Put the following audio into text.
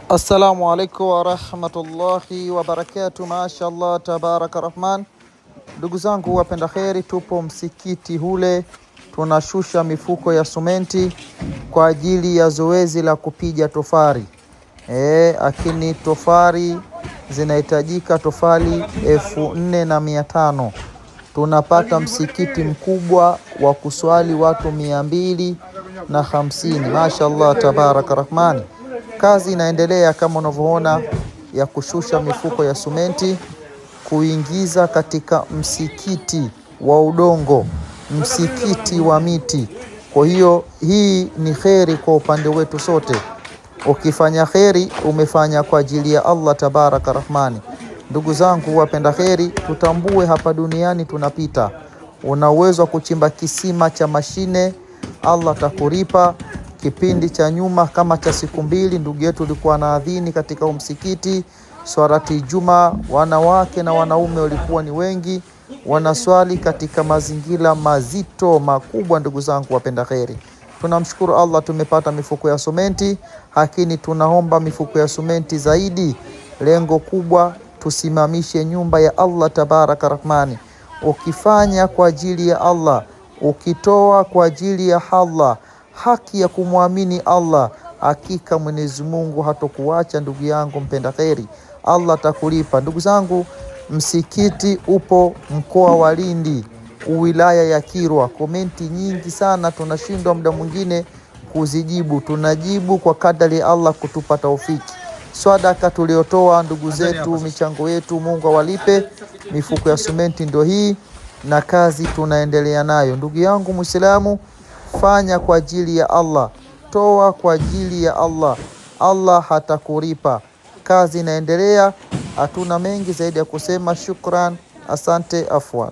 Assalamu alaikum warahmatullahi wabarakatuh. Mashaallah, tabaraka rahman. Ndugu zangu wapenda kheri, tupo msikiti hule, tunashusha mifuko ya sumenti kwa ajili ya zoezi la kupiga tofari. Lakini tofari zinahitajika tofali 4500. Tunapata msikiti mkubwa wa kuswali watu 250. Mashaallah, tabaraka rahman. Kazi inaendelea kama unavyoona ya kushusha mifuko ya sumenti kuingiza katika msikiti wa udongo, msikiti wa miti. Kwa hiyo hii ni kheri kwa upande wetu sote. Ukifanya kheri umefanya kwa ajili ya Allah tabaraka rahmani. Ndugu zangu wapenda kheri, tutambue hapa duniani tunapita. Una uwezo wa kuchimba kisima cha mashine, Allah atakulipa. Kipindi cha nyuma kama cha siku 2, ndugu yetu alikuwa na adhini katika msikiti swalati Juma, wanawake na wanaume walikuwa ni wengi, wanaswali katika mazingira mazito makubwa. Ndugu zangu wapenda kheri, tunamshukuru Allah tumepata mifuko ya sumenti, lakini tunaomba mifuko ya sumenti zaidi. Lengo kubwa tusimamishe nyumba ya Allah tabaraka rahmani. Ukifanya kwa ajili ya Allah, ukitoa kwa ajili ya Allah, haki ya kumwamini Allah, hakika Mwenyezi Mungu hatokuacha. Ndugu yangu mpenda kheri, Allah atakulipa. Ndugu zangu, msikiti upo mkoa wa Lindi, wilaya ya Kilwa. Komenti nyingi sana tunashindwa muda mwingine kuzijibu, tunajibu kwa kadari Allah kutupa taufiki. Sadaka tuliotoa ndugu zetu, michango yetu, Mungu awalipe. Mifuko ya sumenti ndio hii na kazi tunaendelea nayo. Ndugu yangu Muislamu, fanya kwa ajili ya Allah, toa kwa ajili ya Allah, Allah hatakulipa. Kazi inaendelea, hatuna mengi zaidi ya kusema. Shukran, asante, afwan.